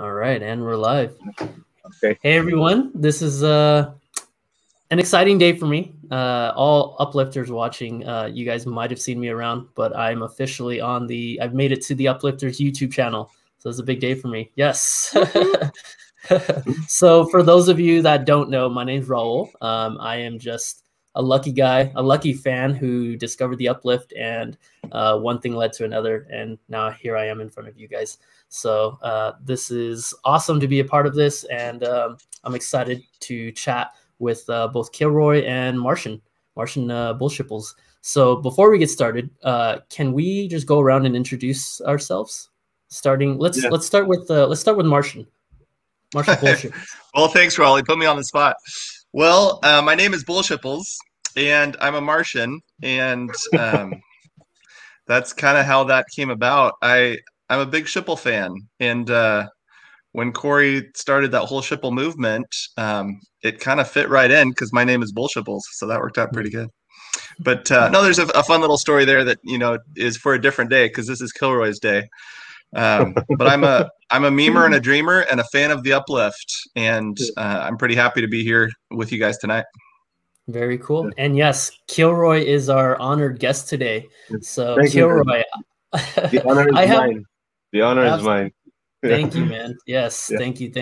All right, and we're live. Okay. Hey everyone, this is an exciting day for me. All uplifters watching, you guys might have seen me around, but I'm officially on I've made it to the Uplifters YouTube channel. So it's a big day for me. Yes. So for those of you that don't know, my name's Raul. I am just a lucky guy, a lucky fan who discovered the Uplift, and one thing led to another, and now here I am in front of you guys. So this is awesome to be a part of this, and I'm excited to chat with both Kilroy and Martian Bullshipples. So before we get started, can we just go around and introduce ourselves? Let's start with Martian. Martian Bullshipples. Well, thanks, Raleigh. Put me on the spot. Well, my name is Bullshipples, and I'm a Martian, and that's kind of how that came about. I'm a big Shipple fan, and when Corey started that whole Shipple movement, it kind of fit right in because my name is Bullshipples, so that worked out pretty good. But no, there's a fun little story there that is for a different day because this is Kilroy's day. But I'm a memer and a dreamer and a fan of the Uplift, and I'm pretty happy to be here with you guys tonight. Very cool. And yes, Kilroy is our honored guest today. So Thank Kilroy, the honor is mine. The honor is mine. Thank you, man. Yes, thank you.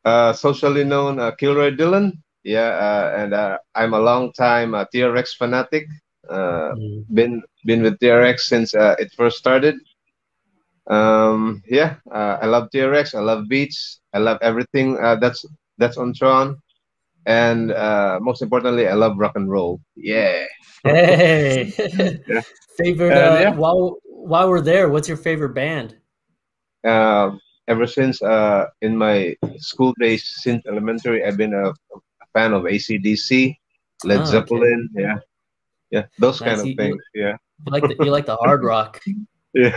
I'm socially known Kilroy Dillon. And I'm a long time TRX fanatic. Been with TRX since it first started. I love TRX. I love beats. I love everything that's on Tron, and most importantly, I love rock and roll. Yeah. Hey. Yeah. Favorite. While we're there, what's your favorite band? Ever since in my school days, since elementary, I've been a fan of AC/DC, Led Zeppelin. Okay. Yeah, those kind of things. Yeah. You like the hard rock. Yeah.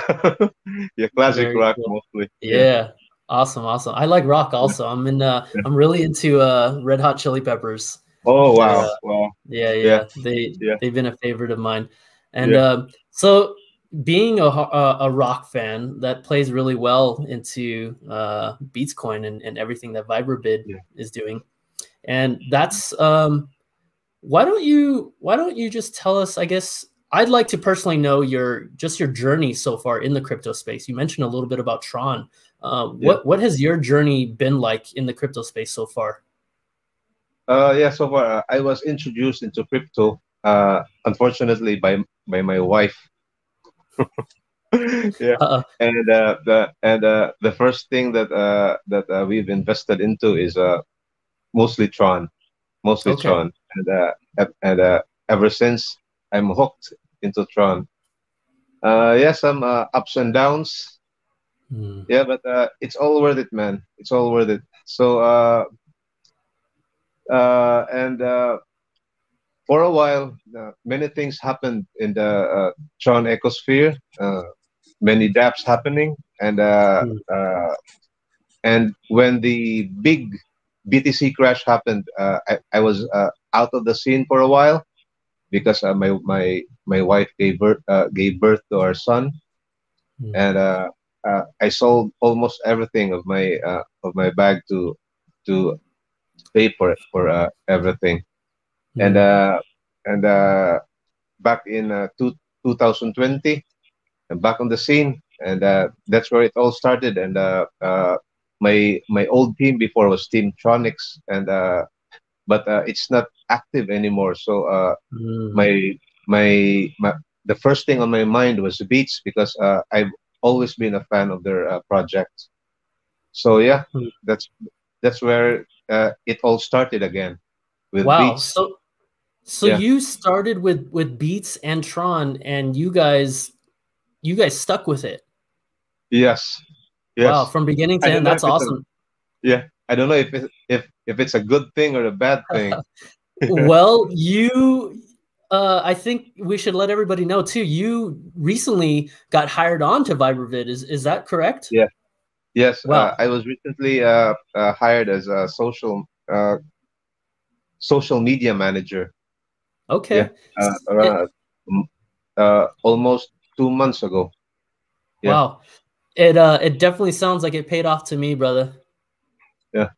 Classic Very rock cool. mostly. Yeah. Awesome. I like rock also. I'm really into Red Hot Chili Peppers. Oh wow. Wow. Yeah. They've been a favorite of mine. And so being a rock fan, that plays really well into Beatscoin and everything that Vibravid is doing. And that's why don't you just tell us, I guess I'd like to personally know your journey so far in the crypto space. You mentioned a little bit about Tron. What has your journey been like in the crypto space so far? So far I was introduced into crypto unfortunately by my wife. And the first thing that we've invested into is mostly Tron. Tron, and ever since I'm hooked into Tron. Some ups and downs. But it's all worth it, man. It's all worth it. So for a while, many things happened in the Tron ecosphere. Many dApps happening, and when the big BTC crash happened, I was out of the scene for a while because my wife gave birth to our son, and I sold almost everything of my bag to pay for everything, and back in 2020, I'm back on the scene, and that's where it all started. And my old team before was Team Tronics, and but it's not active anymore. So the first thing on my mind was Beats because I've always been a fan of their project. So that's where it all started again with Beats. So you started with Beats and Tron, and you guys stuck with it. Yes. Wow, from beginning to end, that's awesome. I don't know if it's a good thing or a bad thing. Well, I think we should let everybody know too. You recently got hired on to Vibravid. Is that correct? Yeah. Yes. Wow. I was recently hired as a social media manager. Okay. Almost 2 months ago. Wow. It definitely sounds like it paid off to me, brother. Yeah.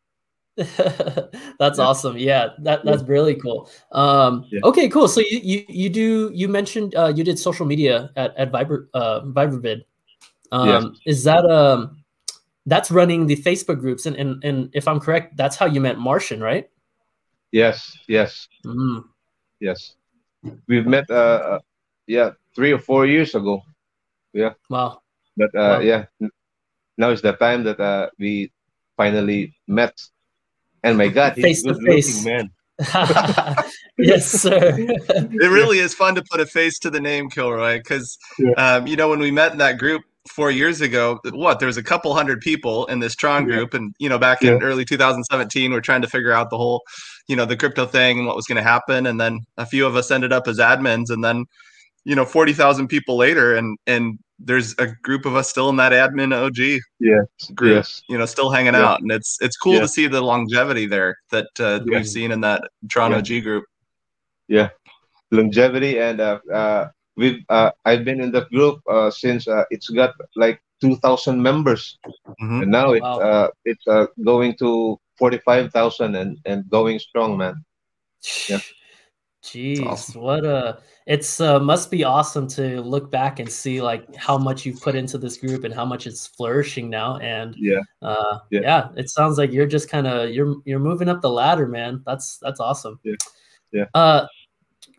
That's awesome. Yeah, that's really cool. Okay, cool. So you mentioned you did social media at Vibravid. Yes. Is that that's running the Facebook groups, and if I'm correct, that's how you met Martian, right? Yes. Yes. Mm. Yes. We've met yeah, 3 or 4 years ago. Yeah. Wow. But Wow. yeah, now is the time that we finally met. And my God, he's Face to good looking, face. man. Yes, sir. It really is fun to put a face to the name, Kilroy, because you know, when we met in that group 4 years ago, there was a couple hundred people in this Tron group, and you know, back in early 2017, we're trying to figure out the whole, you know, the crypto thing and what was going to happen, and then a few of us ended up as admins, and then, you know, 40,000 people later, and there's a group of us still in that admin OG group, you know, still hanging out, and it's cool to see the longevity there that we've seen in that Tron OG group. Yeah, longevity, and I've been in that group since it's got like 2,000 members, and now it's going to 45,000 and going strong, man. Yeah. Jeez, awesome. what it's must be awesome to look back and see like how much you've put into this group and how much it's flourishing now. And yeah, it sounds like you're just kind of you're moving up the ladder, man. That's awesome. Yeah.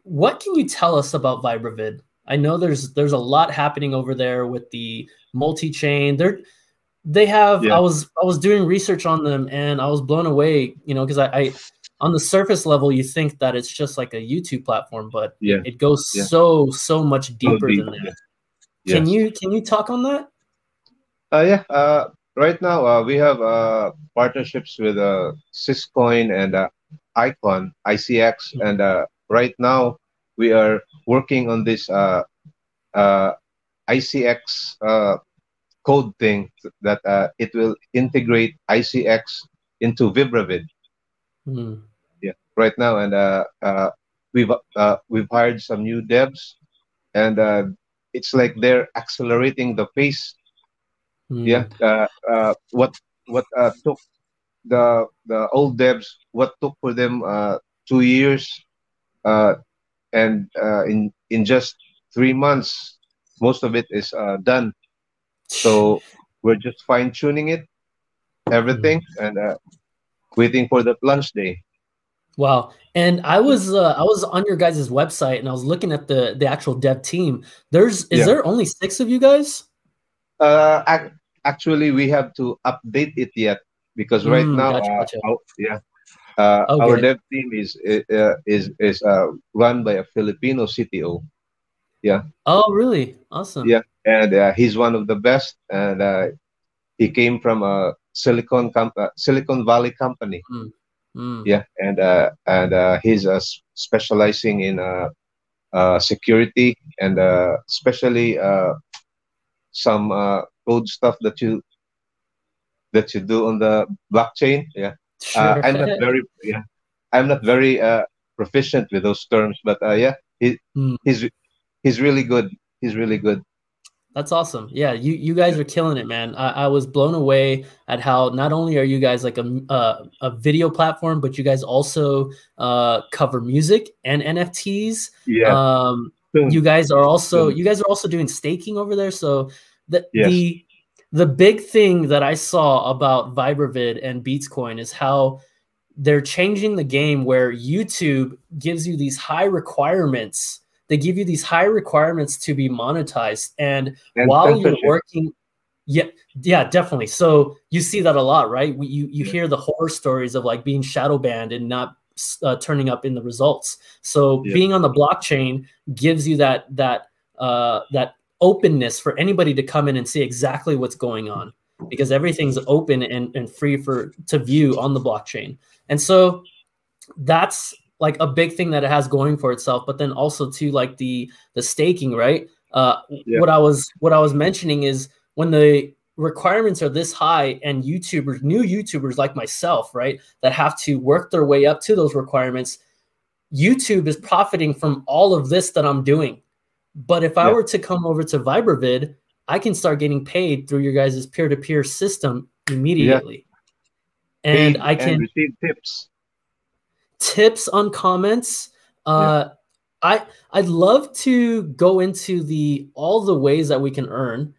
What can you tell us about Vibravid? I know there's a lot happening over there with the multi-chain. They have I was doing research on them and I was blown away, you know, because I on the surface level, you think that it's just like a YouTube platform, but it goes so much deeper than that. Can you talk on that? Right now, we have partnerships with Syscoin and Icon, ICX, and right now we are working on this ICX code thing that it will integrate ICX into Vibravid. Yeah, right now, and we've hired some new devs, and it's like they're accelerating the pace. Yeah, what took the old devs, what took for them 2 years, and in just 3 months, most of it is done. So we're just fine tuning it, everything, and waiting for the launch day. Wow. And I was on your guys' website and I was looking at the actual dev team. Is there only 6 of you guys? Actually, we have to update it yet because right now, gotcha. our dev team is run by a Filipino CTO. Yeah. Oh, really? Awesome. Yeah, and he's one of the best, and he came from a Silicon Valley company. Yeah, and he's specializing in security and especially some code stuff that you do on the blockchain. Yeah, sure. I'm not very proficient with those terms, but he's really good. He's really good. That's awesome. Yeah, you guys are killing it, man. I was blown away at how not only are you guys like a video platform, but you guys also cover music and NFTs. Yeah. You guys are also doing staking over there. So the big thing that I saw about Vibravid and Beatscoin is how they're changing the game where YouTube gives you these high requirements. They give you these high requirements to be monetized. And while you're working, definitely. So you see that a lot, right? You hear the horror stories of like being shadow banned and not turning up in the results. So being on the blockchain gives you that openness for anybody to come in and see exactly what's going on because everything's open and free to view on the blockchain. And so that's like a big thing that it has going for itself, but then also to like the staking, right? What I was mentioning is when the requirements are this high and new YouTubers like myself, right, that have to work their way up to those requirements, YouTube is profiting from all of this that I'm doing. But if I were to come over to Vibravid, I can start getting paid through your guys' peer-to-peer system immediately. And I can receive tips on comments. I'd love to go into all the ways that we can earn,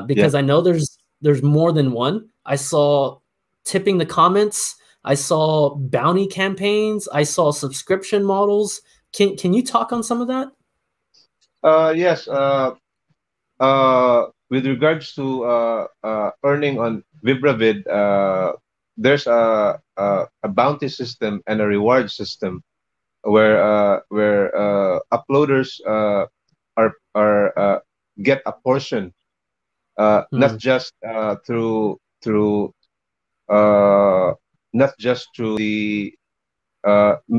because I know there's more than one. I saw tipping the comments. I saw bounty campaigns. I saw subscription models. Can you talk on some of that? Yes. With regards to earning on Vibravid, there's a bounty system and a reward system where uploaders get a portion, not just through not just through the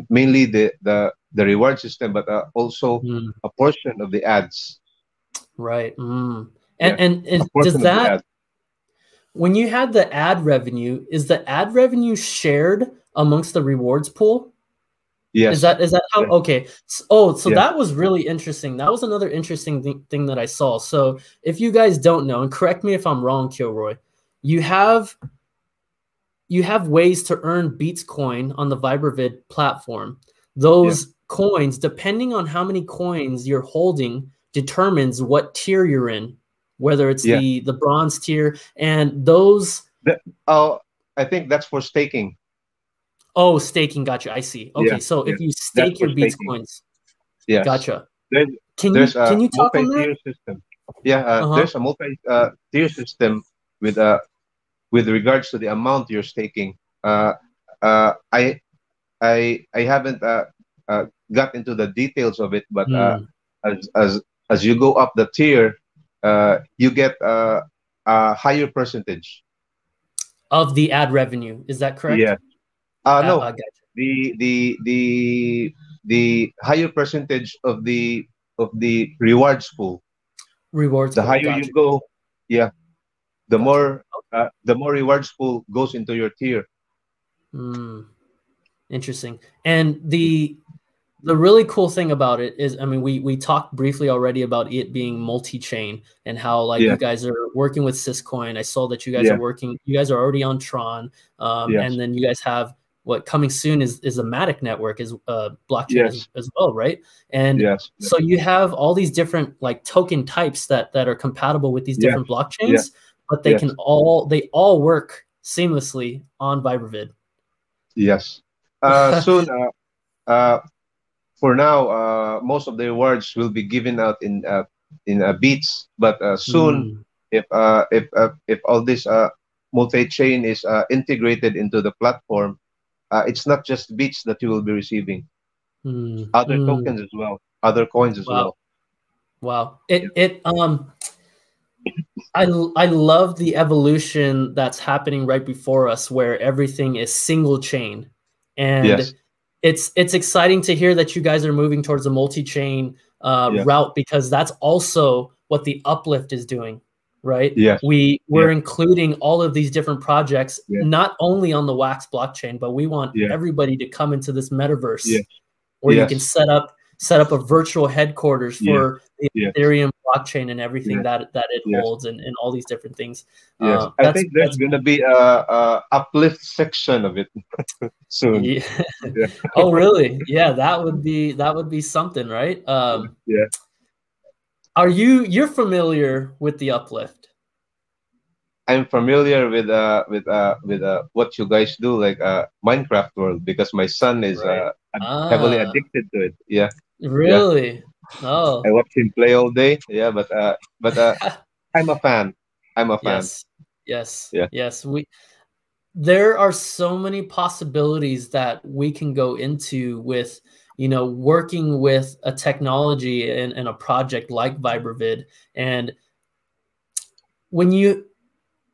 mainly the reward system, but also a portion of the ads. Right. And does that, when you had the ad revenue, is the ad revenue shared amongst the rewards pool? Yes. Is that how? Yeah. Okay. So that was really interesting. That was another interesting thing that I saw. So if you guys don't know, and correct me if I'm wrong, Kilroy, you have ways to earn Beats coin on the Vibravid platform. Those coins, depending on how many coins you're holding, determines what tier you're in, whether it's the bronze tier, and those. I think that's for staking. Oh, staking. Gotcha. I see. Okay, so if you stake your Beats coins, gotcha. Can you talk on that? System. There's a multi-tier system with regards to the amount you're staking. I haven't got into the details of it, but as you go up the tier, you get a higher percentage of the ad revenue. Is that correct? Yeah. No. Gotcha. The higher percentage of the rewards pool. Rewards. The higher you go, the more rewards pool goes into your tier. Interesting. And the really cool thing about it is, I mean, we talked briefly already about it being multi-chain and how you guys are working with Syscoin. I saw that you guys are working. You guys are already on Tron, and then you guys have what coming soon is a Matic network, is blockchain as well, right? And so you have all these different token types that are compatible with these different blockchains, but they can all work seamlessly on Vibravid. Yes. Soon, for now, most of the rewards will be given out in Beats, but soon, if all this multi-chain is integrated into the platform, it's not just Beats that you will be receiving. Other tokens as well, other coins as well. Wow. I love the evolution that's happening right before us, where everything is single chain, and it's exciting to hear that you guys are moving towards a multi-chain route, because that's also what the Uplift is doing, right? We're including all of these different projects, not only on the Wax blockchain, but we want everybody to come into this metaverse where you can set up a virtual headquarters for the Ethereum blockchain and everything that it holds, and all these different things. I think there's going to be a Uplift section of it soon. Oh, really? Yeah, that would be something, right? Are you're familiar with the Uplift? I'm familiar with what you guys do, like Minecraft World, because my son is heavily addicted to it. Yeah. Really? Oh. I watch him play all day. Yeah, but I'm a fan. Yes. There are so many possibilities that we can go into with, working with a technology and a project like Vibravid. And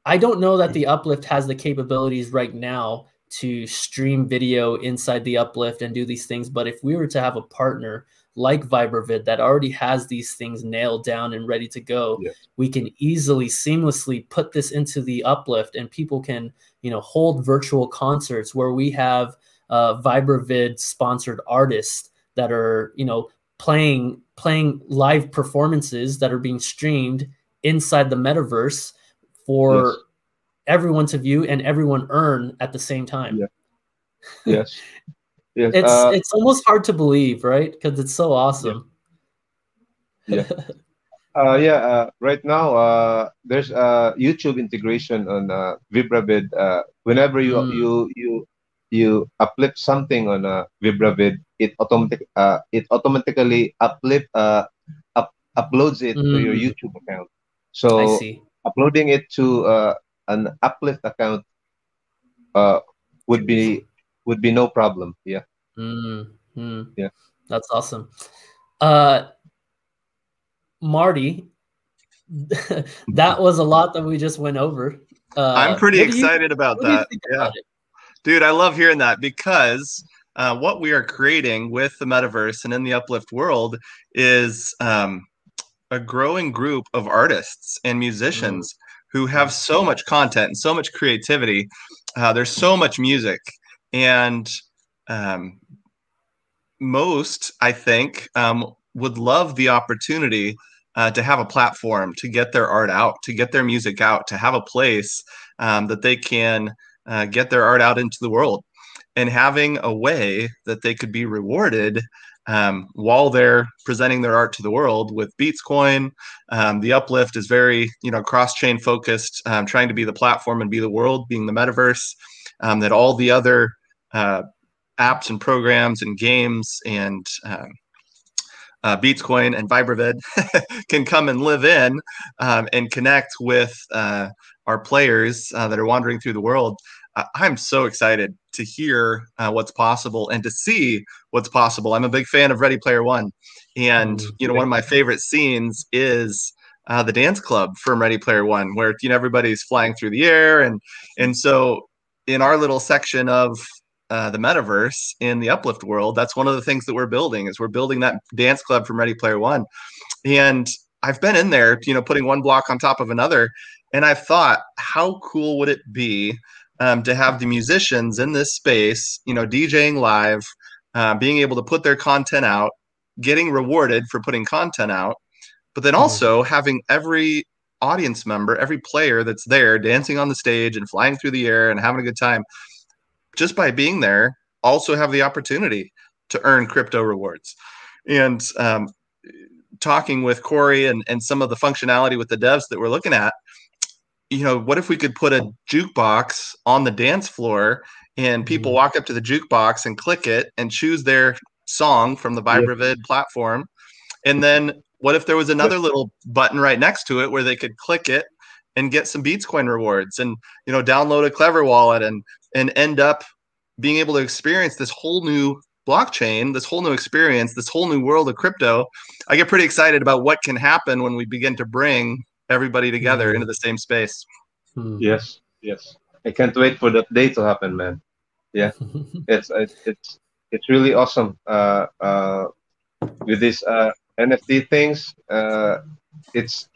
I don't know that the Uplift has the capabilities right now to stream video inside the Uplift and do these things. But if we were to have a partner like Vibravid that already has these things nailed down and ready to go, we can easily, seamlessly put this into the Uplift, and people can, hold virtual concerts where we have Vibravid sponsored artists that are, playing live performances that are being streamed inside the metaverse for everyone to view and everyone earn at the same time. Yes. Yes. It's almost hard to believe, right? Because it's so awesome. Right now, there's YouTube integration on Vibravid. Whenever you uplift something on Vibravid, it automatically uploads it to your YouTube account. So I see. uploading it to an Uplift account would be no problem. Yeah. Yeah. That's awesome. Marty, that was a lot that we just went over. I'm pretty excited about that. Yeah. Dude, I love hearing that because what we are creating with the metaverse and in the Uplift world is a growing group of artists and musicians who have so much content and so much creativity. There's so much music, and most, I think, would love the opportunity to have a platform to get their art out, to get their music out, to have a place that they can get their art out into the world, and having a way that they could be rewarded while they're presenting their art to the world with Beatscoin. The Uplift is very, cross-chain focused, trying to be the platform and be the world, being the metaverse, that all the other apps and programs and games and Beatscoin and Vibravid can come and live in and connect with our players that are wandering through the world. I'm so excited to hear what's possible and to see what's possible. I'm a big fan of Ready Player One. And, one of my favorite scenes is the dance club from Ready Player One, where, everybody's flying through the air. And so in our little section of the metaverse in the Uplift world, that's one of the things that we're building that dance club from Ready Player One. And I've been in there, putting one block on top of another. And I've thought, how cool would it be to have the musicians in this space, DJing live, being able to put their content out, getting rewarded for putting content out, but then also having every audience member, every player that's there dancing on the stage and flying through the air and having a good time, just by being there, also have the opportunity to earn crypto rewards. And talking with Corey and some of the functionality with the devs that we're looking at, what if we could put a jukebox on the dance floor and people walk up to the jukebox and click it and choose their song from the Vibravid platform? And then what if there was another little button right next to it where they could click it and get some Beatscoin rewards and, download a Clever wallet and end up being able to experience this whole new blockchain, this whole new experience, this whole new world of crypto? I get pretty excited about what can happen when we begin to bring everybody together into the same space. Yes. I can't wait for that day to happen, man. Yeah, it's really awesome. With these NFT things, it's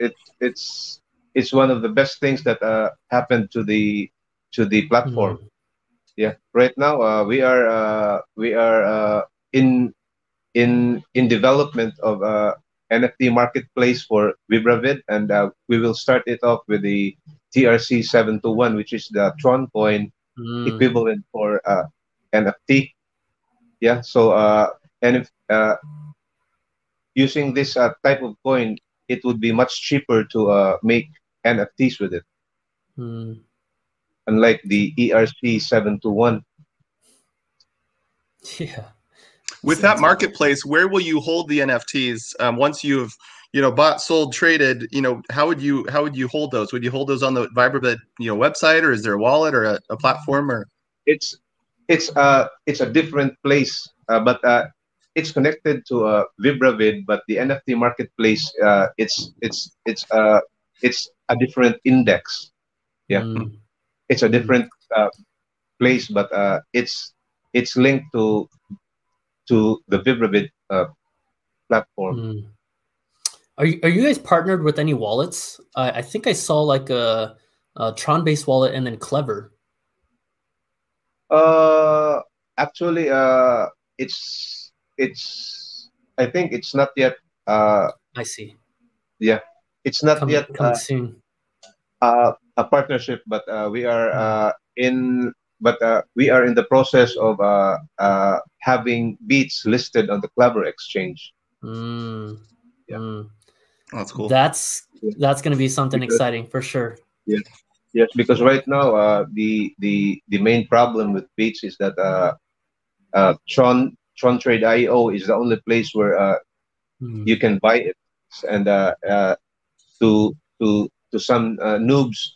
one of the best things that happened to the platform. Yeah, right now we are in development of NFT marketplace for Vibravid, and we will start it off with the TRC 721, which is the Tron coin equivalent for NFT. Yeah, so and if using this type of coin, it would be much cheaper to make NFTs with it, unlike the ERC 721. Yeah. With that marketplace, where will you hold the NFTs once you've bought, sold, traded? How would you hold those? Would you hold those on the Vibravid website, or is there a wallet or a platform? Or it's a different place, but it's connected to Vibravid. But the NFT marketplace, it's a different index. Yeah, it's a different place, but it's linked to the Vibravid platform. Are you guys partnered with any wallets? I think I saw like a Tron-based wallet and then Clever. Actually, it's I think it's not yet. I see. Yeah, it's not yet coming soon. A partnership, but we are we are in the process of having beats listed on the Clever Exchange. Mm. Yeah. Mm. That's cool. That's going to be something exciting for sure. Yes, yes, because right now the main problem with beats is that Tron Trade IO is the only place where you can buy it, and to to some noobs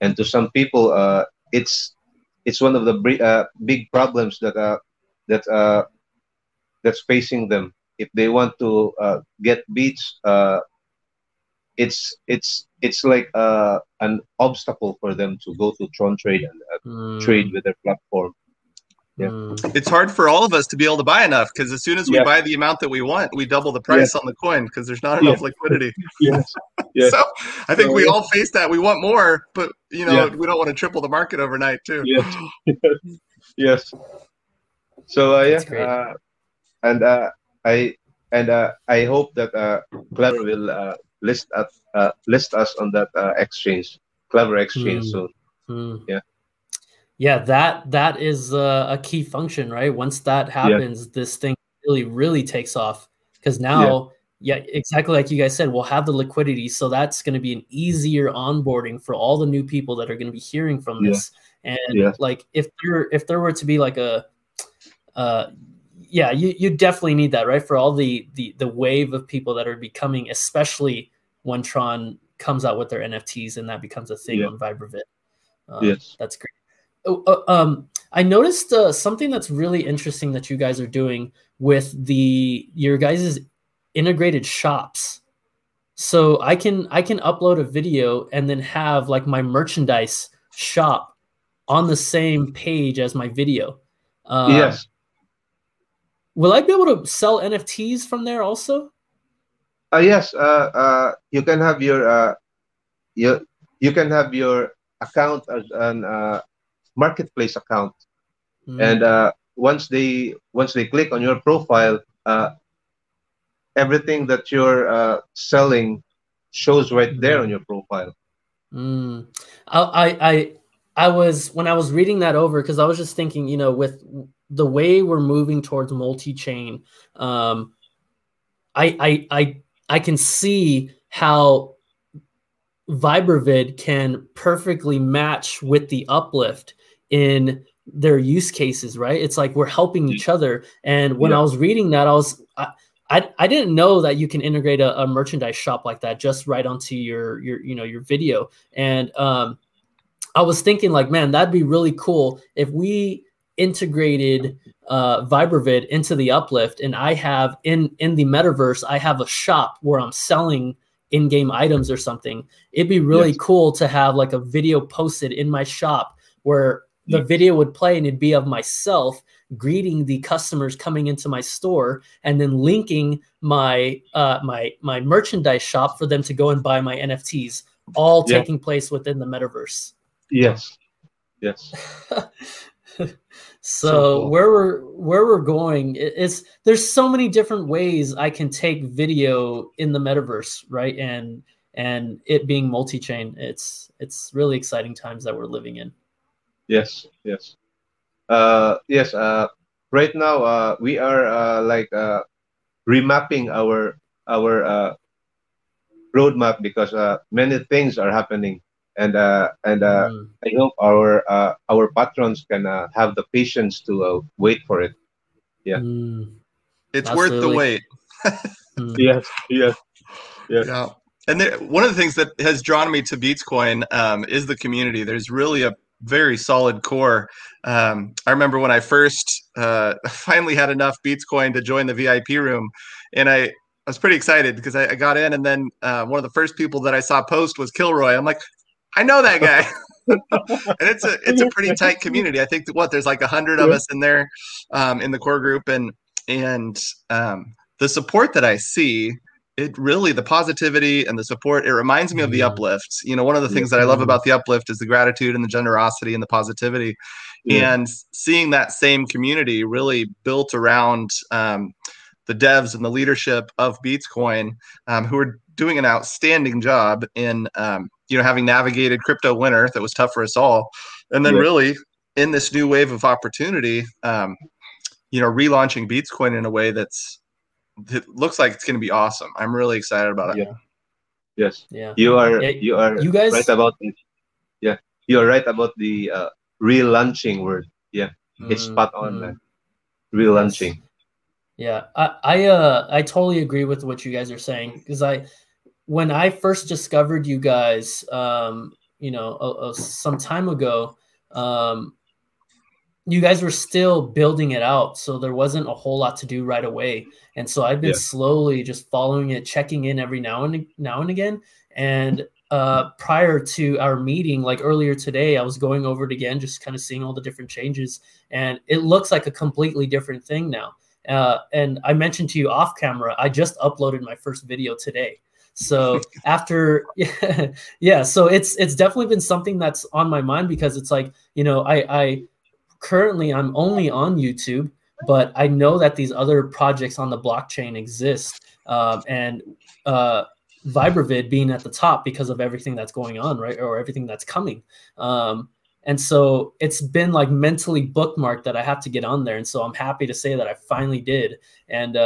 and to some people it's one of the big problems that that's facing them if they want to get beats. It's like an obstacle for them to go to Tron Trade and trade with their platform. Yeah, it's hard for all of us to be able to buy enough, because as soon as we buy the amount that we want, we double the price on the coin because there's not enough liquidity. Yes. So I think we all face that. We want more, but we don't want to triple the market overnight too. Yes. Yes. So and I hope that Clever will list us on that exchange, Clever Exchange soon. Yeah. Yeah, that is a key function, right? Once that happens, this thing really takes off, because now, exactly like you guys said, we'll have the liquidity, so that's going to be an easier onboarding for all the new people that are going to be hearing from this. And like if there were to be like a you definitely need that, right? For all the wave of people that are becoming, especially when Tron comes out with their NFTs and that becomes a thing on Vibravid. That's great. I noticed something that's really interesting that you guys are doing with your guys' integrated shops. So I can upload a video and then have like my merchandise shop on the same page as my video. Yes. Will I be able to sell NFTs from there also? Yes. You can have your you can have your account as an marketplace account, and once they click on your profile, everything that you're selling shows right there on your profile. I was, when I was reading that over, because I was just thinking, with the way we're moving towards multi-chain, I can see how Vibravid can perfectly match with the Uplift in their use cases, right? It's like we're helping each other. And when I was reading that, I didn't know that you can integrate a merchandise shop like that just right onto your video. And I was thinking like, man, that'd be really cool if we integrated Vibravid into the Uplift, and I have in the metaverse, I have a shop where I'm selling in-game items or something. It'd be really cool to have like a video posted in my shop where the video would play and it'd be of myself greeting the customers coming into my store, and then linking my my merchandise shop for them to go and buy my NFTs, all taking place within the metaverse. Yes. So cool. where we're going is there's so many different ways I can take video in the metaverse, right? And it being multi-chain, it's really exciting times that we're living in. Yes. Right now we are like remapping our roadmap, because many things are happening, and I hope our patrons can have the patience to wait for it. Yeah, it's worth the wait. Yes. Yeah. And one of the things that has drawn me to Beatscoin is the community. There's really a very solid core. I remember when I first finally had enough Beatscoin to join the VIP room, and I was pretty excited because I got in, and then one of the first people that I saw post was Kilroy. I'm like, I know that guy. And it's a pretty tight community. I think there's like 100 of us in there in the core group, and the support that I see, the positivity and the support, it reminds me of the Uplift. One of the things that I love about the Uplift is the gratitude and the generosity and the positivity, and seeing that same community really built around the devs and the leadership of Beatscoin, who are doing an outstanding job in having navigated crypto winter that was tough for us all, and then really in this new wave of opportunity, relaunching Beatscoin in a way that looks like it's going to be awesome. I'm really excited about it. Yeah. Yes. Yeah. You are you guys right about it. Yeah. You are right about the relaunching word. Yeah. It's spot on, man. Relaunching. Yeah. I totally agree with what you guys are saying, because when I first discovered you guys, some time ago, you guys were still building it out, so there wasn't a whole lot to do right away. And so I've been slowly just following it, checking in every now and again. And prior to our meeting, like earlier today, I was going over it again, just kind of seeing all the different changes, and it looks like a completely different thing now. And I mentioned to you off camera, I just uploaded my first video today. So after, so it's definitely been something that's on my mind, because it's like, currently I'm only on YouTube, but I know that these other projects on the blockchain exist, and Vibravid being at the top because of everything that's going on, right? Or everything that's coming. And so it's been like mentally bookmarked that I have to get on there. And so I'm happy to say that I finally did. And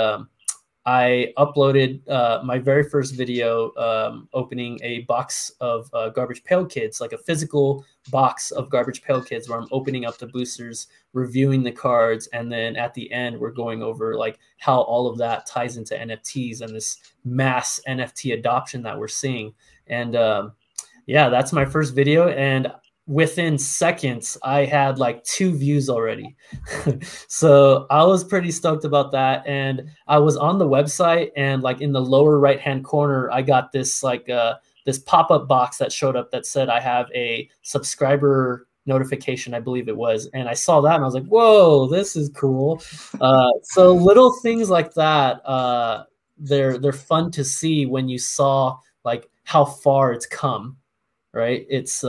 I uploaded my very first video opening a box of Garbage Pail Kids, like a physical box of Garbage Pail Kids, where I'm opening up the boosters, reviewing the cards, and then at the end we're going over like how all of that ties into NFTs and this mass NFT adoption that we're seeing. And that's my first video, and within seconds I had like 2 views already. So I was pretty stoked about that. And I was on the website, and like in the lower right hand corner I got this like this pop-up box that showed up that said I have a subscriber notification, I believe it was. And I saw that and I was like, whoa, this is cool. So little things like that, they're fun to see when you saw like how far it's come, right? It's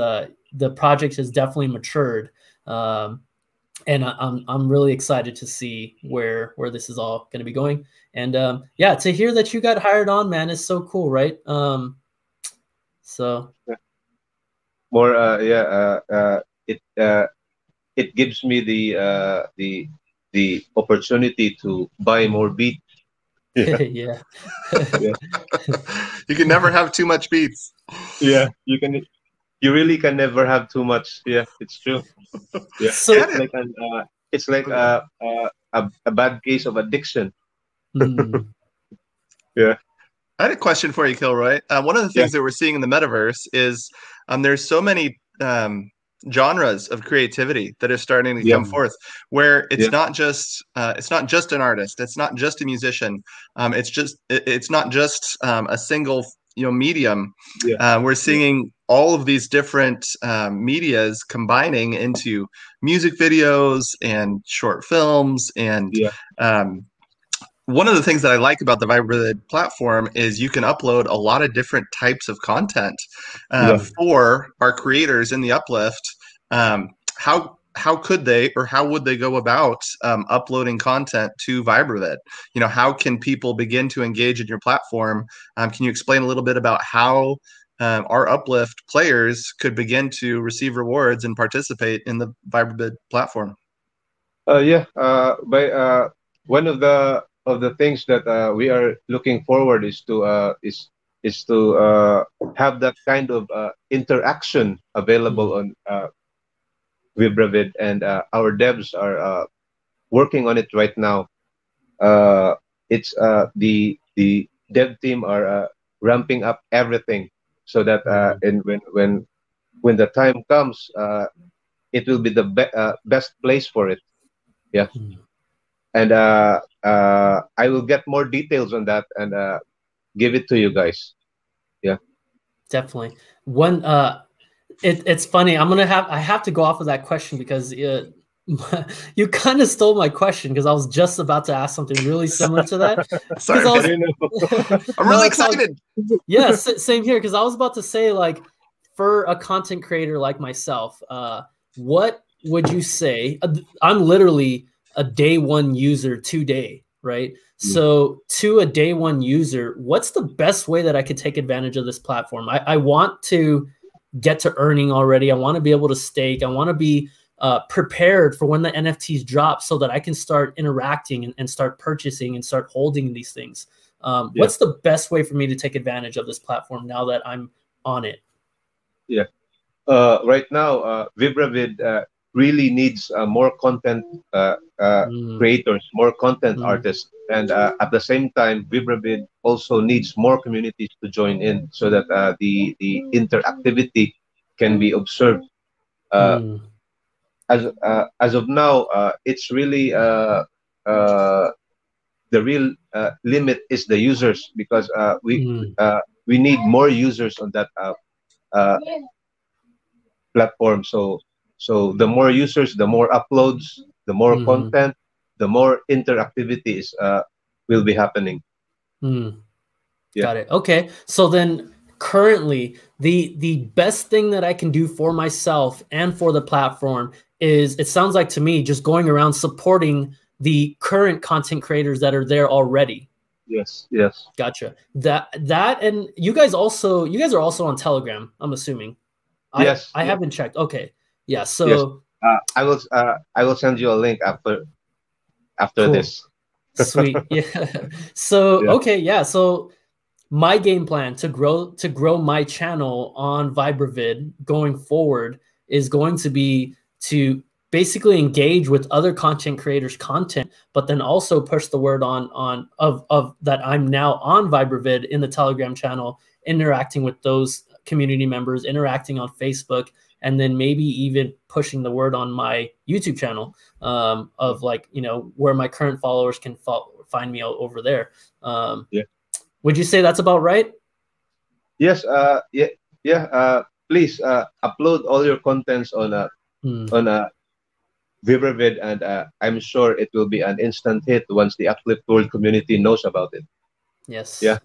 the project has definitely matured, and I'm really excited to see where this is all going to be going. And to hear that you got hired on, man, is so cool, right? So more it gives me the opportunity to buy more beats. Yeah. You can never have too much beats. Yeah, you really can never have too much. Yeah, it's true. Yeah, so it's like a bad case of addiction. Yeah. I had a question for you, Kilroy. One of the things that we're seeing in the metaverse is there's so many genres of creativity that are starting to come forth, where it's not just an artist, it's not just a musician, it's not just a single medium. We're seeing all of these different medias combining into music videos and short films, and one of the things that I like about the Vibravid platform is you can upload a lot of different types of content for our creators in the Uplift. How could they, or how would they go about uploading content to Vibravid? How can people begin to engage in your platform? Can you explain a little bit about how our Uplift players could begin to receive rewards and participate in the Vibravid platform? By one of the things that we are looking forward is to have that kind of interaction available on Vibravid, and our devs are working on it right now. It's the dev team are ramping up everything so that and when the time comes, it will be the best place for it. Yeah. And I will get more details on that and give it to you guys. Yeah, definitely. One, it's funny. I have to go off of that question because you kind of stole my question, because I was just about to ask something really similar to that. Sorry, I'm really excited. Same here, because I was about to say, like, for a content creator like myself, what would you say? I'm literally a day one user today right? So to a day one user, what's the best way that I could take advantage of this platform? I want to get to earning already. I want to be able to stake. I want to be prepared for when the NFTs drop so that I can start interacting and start purchasing and start holding these things. What's the best way for me to take advantage of this platform now that I'm on it? Yeah. Right now, Vibravid really needs more content creators, more content artists. And at the same time, Vibravid also needs more communities to join in so that the interactivity can be observed. As of now, it's really the real limit is the users, because we need more users on that uh, platform. So the more users, the more uploads, the more content, the more interactivity is will be happening. Got it. Okay. So then currently the best thing that I can do for myself and for the platform is, it sounds like to me, just going around supporting the current content creators that are there already. Yes. Gotcha. That and you guys are also on Telegram, I'm assuming. Yes. I haven't checked. Okay. Yeah. So I will send you a link after cool. this. Sweet. Yeah. So okay, yeah. So my game plan to grow my channel on Vibravid going forward is going to be to basically engage with other content creators' content, but then also push the word of that I'm now on Vibravid in the Telegram channel, interacting with those community members, interacting on Facebook, and then maybe even pushing the word on my YouTube channel of, like, you know, where my current followers can find me over there. Would you say that's about right? Yes. Please upload all your contents on Vibravid, and I'm sure it will be an instant hit once the Uplift World community knows about it. Yes. Yeah.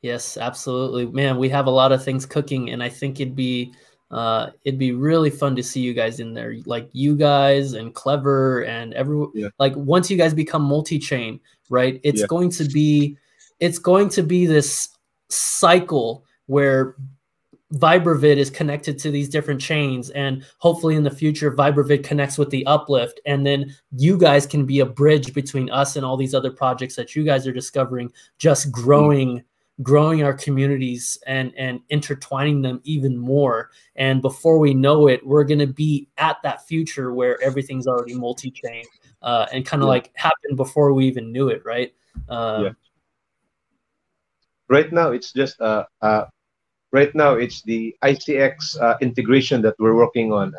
Yes, absolutely. Man, we have a lot of things cooking, and I think it'd be really fun to see you guys in there, like you guys and Clever and everyone. Like once you guys become multi-chain, right? It's going to be this cycle where Vibravid is connected to these different chains, and hopefully in the future Vibravid connects with the Uplift, and then you guys can be a bridge between us and all these other projects that you guys are discovering, just growing our communities and intertwining them even more. And before we know it, we're going to be at that future where everything's already multi-chain and kind of like happened before we even knew it, right? Right now it's just right now it's the ICX integration that we're working on.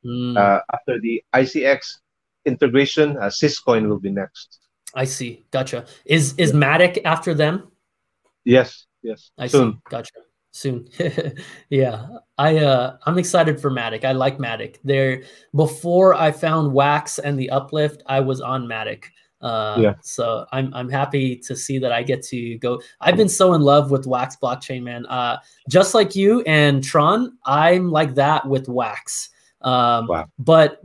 After the ICX integration, Syscoin will be next. I see. Gotcha. Is Matic after them? Yes. I see. Gotcha. Soon. Yeah. I'm excited for Matic. I like Matic. Before I found Wax and the Uplift, I was on Matic. So I'm happy to see that I get to go. I've been so in love with Wax blockchain, man. Just like you and Tron, I'm like that with Wax. Wow. But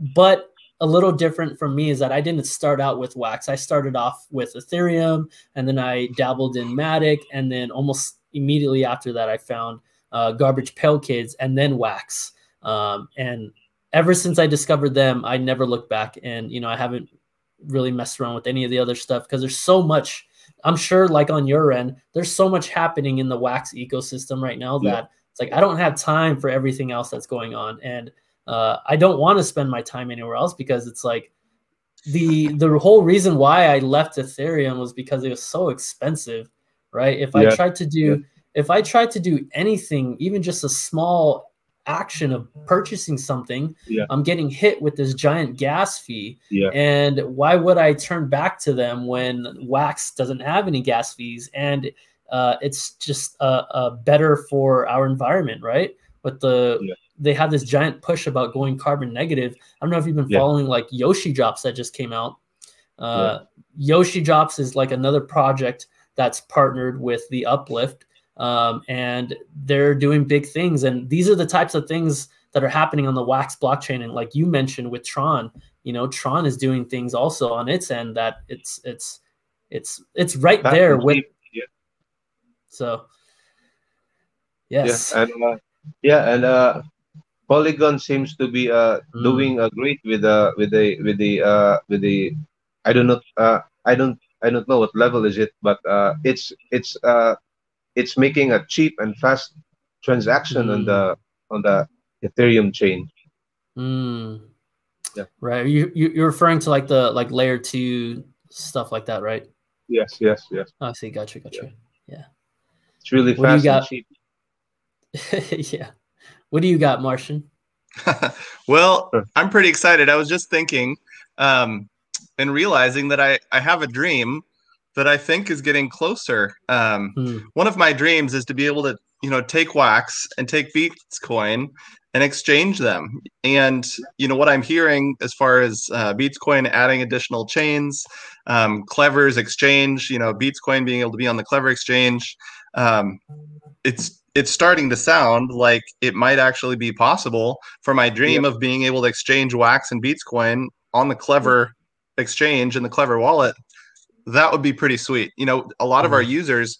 a little different from me is that I didn't start out with Wax. I started off with Ethereum, and then I dabbled in Matic, and then almost immediately after that I found Garbage Pail Kids, and then Wax. And ever since I discovered them, I never looked back. And I haven't really messed around with any of the other stuff because there's so much. I'm sure, like on your end, there's so much happening in the Wax ecosystem right now that it's like I don't have time for everything else that's going on. And I don't want to spend my time anywhere else, because it's like the whole reason why I left Ethereum was because it was so expensive, right? If I tried to do anything, even just a small action of purchasing something, I'm getting hit with this giant gas fee. And why would I turn back to them when Wax doesn't have any gas fees, and it's just better for our environment, right? But they have this giant push about going carbon negative. I don't know if you've been following like Yoshi Drops that just came out. Yoshi Drops is like another project that's partnered with the Uplift, and they're doing big things. And these are the types of things that are happening on the Wax blockchain. And like you mentioned with Tron, Tron is doing things also on its end that it's it's right Fast there and with. cheap. Yeah. So Yeah, yes. and Polygon seems to be doing great with the I don't know what level is it, but it's making a cheap and fast transaction on the Ethereum chain. Yeah. Right. You're referring to like the layer 2 stuff like that, right? Yes, yes, yes. Oh, I see. Gotcha. Yeah. Yeah. It's really What do you fast and got? cheap. Yeah. What do you got, Martian? Well, Sure. I'm pretty excited. I was just thinking and realizing that I have a dream that I think is getting closer. One of my dreams is to be able to, take Wax and take Bitcoin and exchange them. And, what I'm hearing as far as Bitcoin adding additional chains, Clever's exchange, Bitcoin being able to be on the Clever exchange, it's starting to sound like it might actually be possible for my dream of being able to exchange Wax and Bitcoin on the Clever exchange and the Clever wallet. That would be pretty sweet. A lot of our users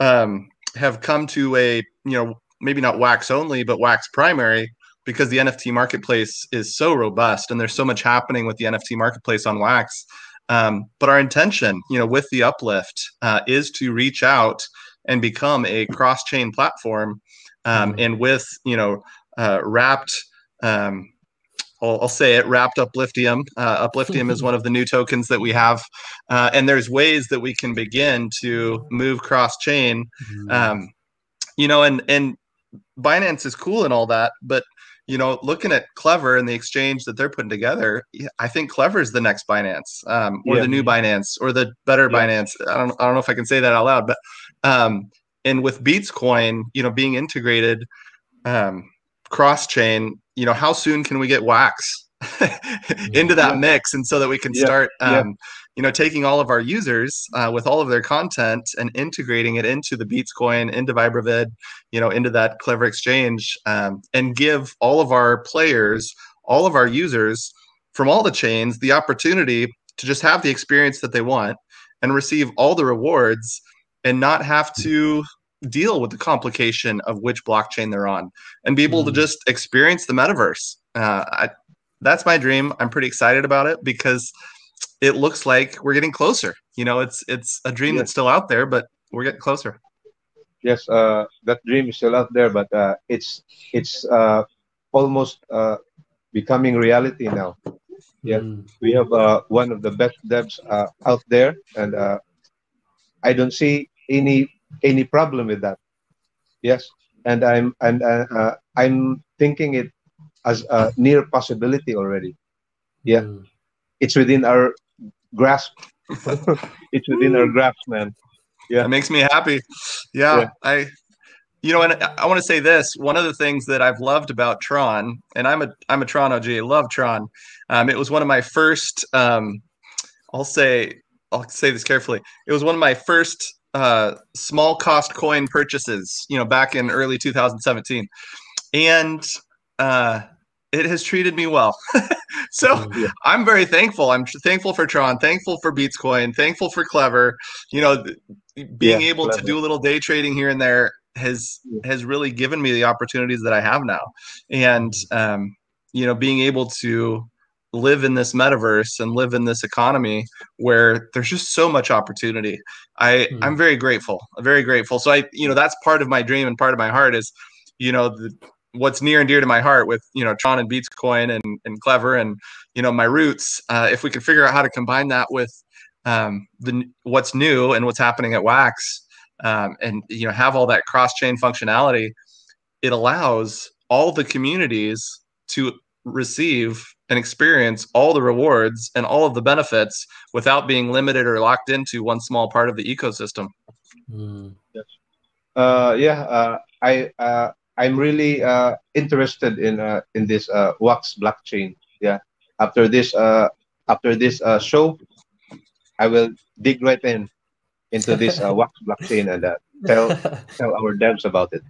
have come to a, maybe not Wax only, but Wax primary, because the NFT marketplace is so robust and there's so much happening with the NFT marketplace on Wax. But our intention, with the Uplift is to reach out and become a cross-chain platform. And with, wrapped, I'll say it, wrapped Upliftium. Upliftium is one of the new tokens that we have. And there's ways that we can begin to move cross-chain. And Binance is cool and all that, but looking at Clever and the exchange that they're putting together, I think Clever is the next Binance, or the new Binance, or the better Binance. I don't know if I can say that out loud, but and with Bitcoin, being integrated cross-chain, how soon can we get Wax into that mix, and so that we can start taking all of our users with all of their content and integrating it into the Bitcoin, into Vibravid, into that Clever exchange, and give all of our players, all of our users from all the chains the opportunity to just have the experience that they want and receive all the rewards and not have to deal with the complication of which blockchain they're on, and be able to just experience the metaverse. That's my dream. I'm pretty excited about it because it looks like we're getting closer. It's a dream that's still out there, but we're getting closer. Yes, that dream is still out there, but it's almost becoming reality now. Yeah, we have one of the best devs out there, and I don't see any problem with that. Yes, and I'm thinking it as a near possibility already. Yeah, it's within our grasp. It's within our grasp, man. Yeah, that makes me happy. Yeah. And I want to say this. One of the things that I've loved about Tron, and I'm a Tron OG. I love Tron. It was one of my first. I'll say this carefully. It was one of my first small cost coin purchases. Back in early 2017, and it has treated me well. So I'm very thankful. I'm thankful for Tron, thankful for Bitcoin, thankful for Clever. Being able to do a little day trading here and there has really given me the opportunities that I have now. And, being able to live in this metaverse and live in this economy where there's just so much opportunity. I'm very grateful, very grateful. So that's part of my dream, and part of my heart is, what's near and dear to my heart with, Tron and Bitcoin and Clever and, my roots. If we can figure out how to combine that with what's new and what's happening at Wax, and, have all that cross-chain functionality, it allows all the communities to receive and experience all the rewards and all of the benefits without being limited or locked into one small part of the ecosystem. I'm really interested in this Wax blockchain. Yeah, after this show, I will dig right into this Wax blockchain and tell our devs about it.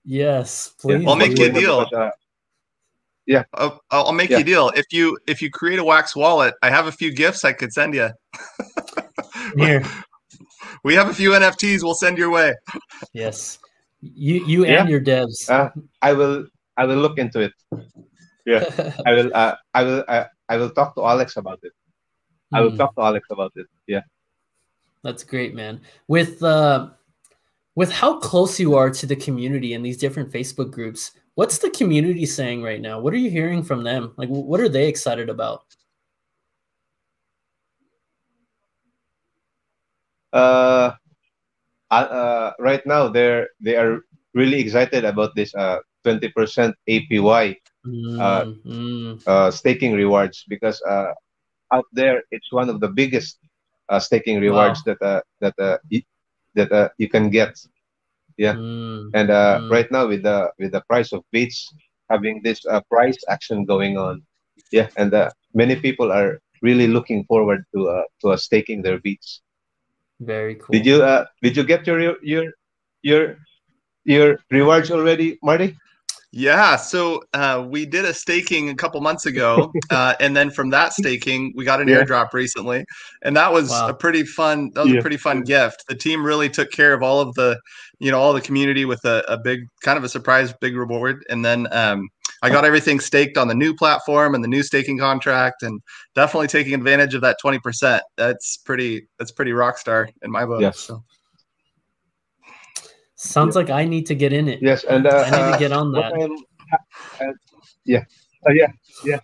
Yes, please. I'll make you a deal. Yeah, I'll make you a deal. If you create a Wax wallet, I have a few gifts I could send you. Here. We have a few NFTs. We'll send your way. Yes. You and your devs. I will look into it. Yeah. I will talk to Alex about it. I will talk to Alex about it. Yeah. That's great, man. With how close you are to the community in these different Facebook groups, what's the community saying right now? What are you hearing from them? Like, what are they excited about? Right now they are really excited about this 20% APY staking rewards, because out there it's one of the biggest staking rewards that you can get. Yeah. And right now with the price of Beats having this price action going on, yeah, and many people are really looking forward to staking their Beats. Very cool. Did you get your rewards already, Marty? Yeah, so we did a staking a couple months ago, and then from that staking, we got an airdrop recently, and that was a pretty fun. That was a pretty fun gift. The team really took care of all of the, all the community with a big, kind of a surprise big reward, and then I got everything staked on the new platform and the new staking contract, and definitely taking advantage of that 20%. That's pretty rock star in my book. Yes. So. Sounds like I need to get in it. Yes, and I need to get on that.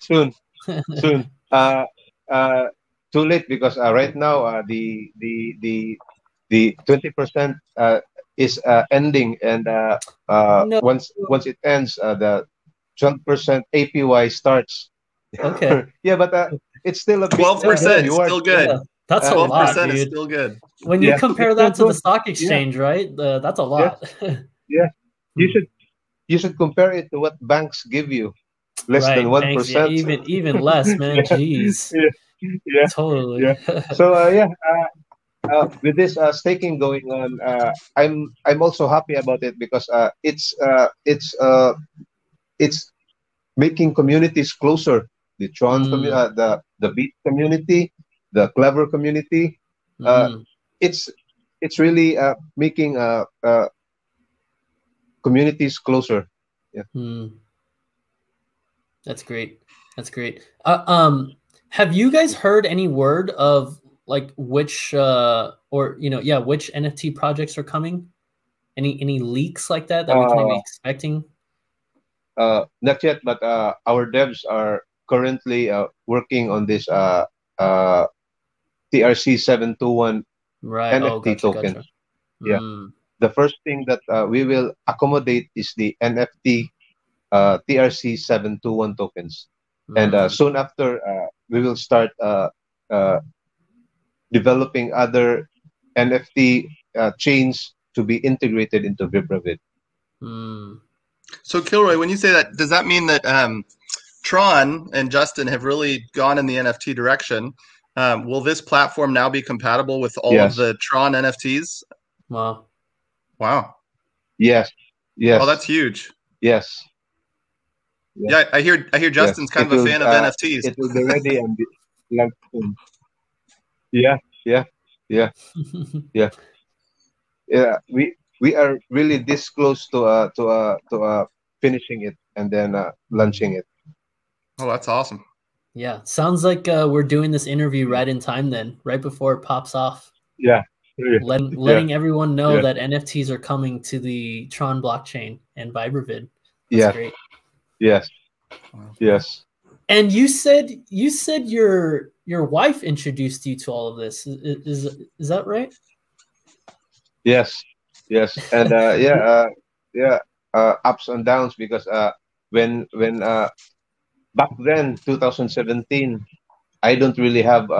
Soon. Too late, because right now the 20% is ending, and once it ends, the 12% APY starts. Okay. Yeah, but it's still a 12%. Still good. Yeah. That's a lot, dude. Is still good. When you compare that to the stock exchange, right? That's a lot. Yeah. You should compare it to what banks give you. Less than 1%. Even less, man. Jeez. Yeah. Totally. Yeah. So with this staking going on, I'm also happy about it, because it's making communities closer. The Tron the Beat community, the Clever community. It's really making communities closer. Yeah. That's great. Have you guys heard any word of like which which NFT projects are coming? Any leaks like that we can be expecting? Not yet, but our devs are currently working on this TRC 721 NFT token. Gotcha. Yeah. The first thing that we will accommodate is the NFT TRC 721 tokens. And soon after, we will start developing other NFT chains to be integrated into Vibravid. So Kilroy, when you say that, does that mean that Tron and Justin have really gone in the NFT direction? Will this platform now be compatible with all of the Tron NFTs? Wow. Yes. Oh, that's huge. Yes. Yeah, I hear Justin's kind of a fan of NFTs. It will be ready and be launched soon. Yeah. We are really this close to finishing it and then launching it. Oh, that's awesome. Yeah, sounds like we're doing this interview right in time then, right before it pops off. Yeah. Letting everyone know that NFTs are coming to the Tron blockchain and Vibravid. That's great. Yes. And you said your wife introduced you to all of this. Is that right? Yes. And ups and downs, because when back then 2017, I don't really have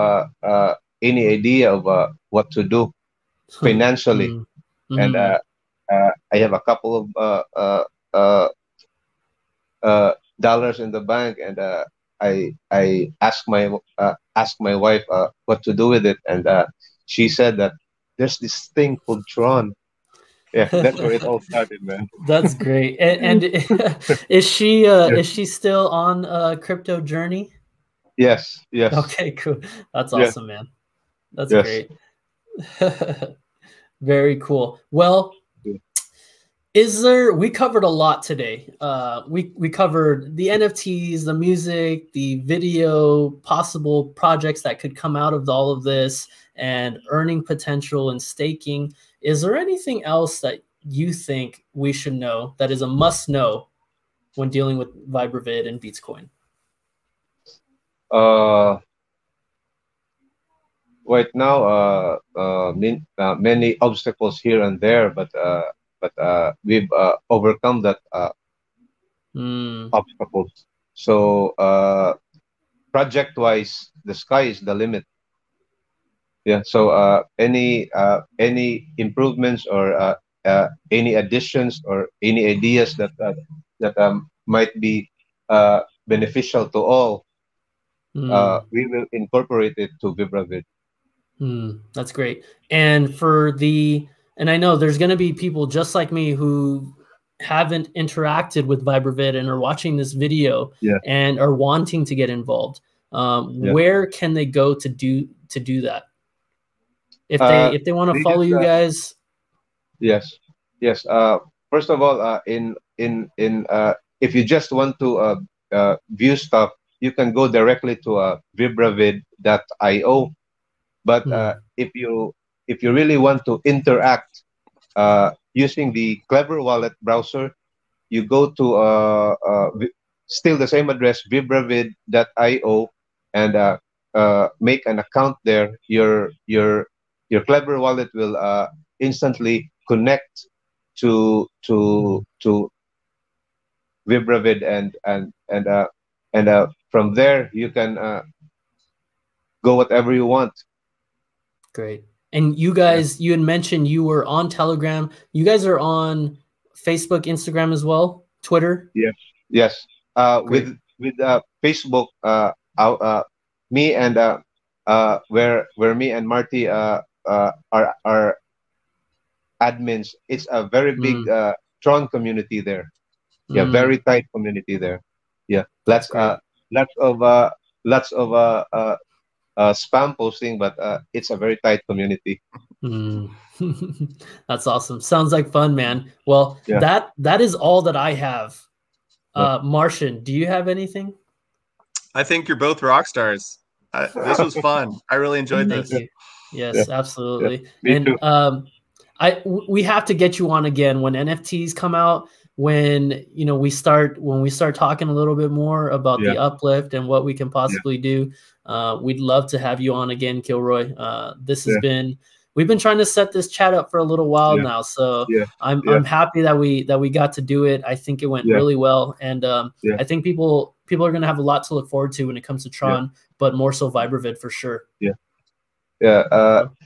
any idea of what to do financially. And I have a couple of dollars in the bank, and I asked my wife what to do with it, and she said that there's this thing called Tron. Yeah, that's where it all started, man. That's great. And is she still on a crypto journey? Yes. Okay, cool. That's awesome, man. That's great. Very cool. Well, we covered a lot today. We covered the NFTs, the music, the video, possible projects that could come out of all of this, and earning potential and staking. Is there anything else that you think we should know that is a must know when dealing with Vibravid and Beatscoin? Right now, many obstacles here and there, but we've overcome that obstacles. So project-wise, the sky is the limit. Yeah. So any improvements or any additions or any ideas that might be beneficial to all, we will incorporate it to Vibravid. That's great. And I know there's going to be people just like me who haven't interacted with Vibravid and are watching this video and are wanting to get involved. Where can they go to do that? If they want to follow you guys? Yes. First of all, if you just want to view stuff, you can go directly to vibravid.io. But if you really want to interact using the Clever Wallet browser, you go to still the same address, vibravid.io, and make an account there. Your Clever Wallet will instantly connect to Vibravid, and from there you can go whatever you want. Great. And you guys, you had mentioned you were on Telegram. You guys are on Facebook, Instagram as well, Twitter? Yes. With Facebook, me and where me and Marty are admins. It's a very big Tron community there. Yeah, very tight community there. Yeah, lots of spam posting, but it's a very tight community. That's awesome. Sounds like fun, man. Well, that is all that I have. Martian, do you have anything? I think you're both rock stars. This was fun. I really enjoyed this. Thank you. Yes, absolutely. And we have to get you on again when NFTs come out. When we start talking a little bit more about the Uplift and what we can possibly do, we'd love to have you on again, Kilroy. We've been trying to set this chat up for a little while now, so I'm happy that we got to do it. I think it went really well, and I think people are going to have a lot to look forward to when it comes to Tron, but more so Vibravid for sure.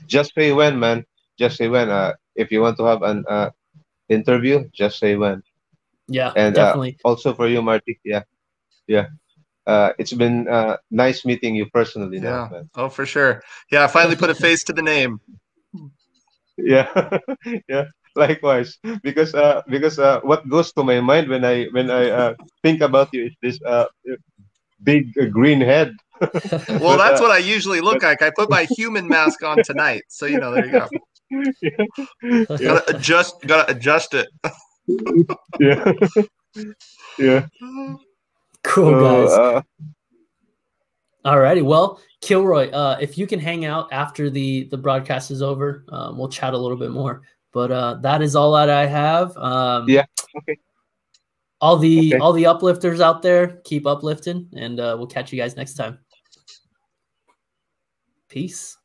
Just say when, man. Just say when. If you want to have an interview, just say when. Yeah, and definitely. Also for you, Marty. It's been nice meeting you personally now, man. Oh, for sure. Yeah, I finally put a face to the name. Yeah. Likewise, because what goes to my mind when I think about you is this big green head. Well, that's what I usually look like. I put my human mask on tonight, so there you go. Gotta adjust it. Yeah. Cool, guys. Alrighty, well, Kilroy, if you can hang out after the broadcast is over, we'll chat a little bit more. But that is all that I have. Okay. All the uplifters out there, keep uplifting, and we'll catch you guys next time. Peace.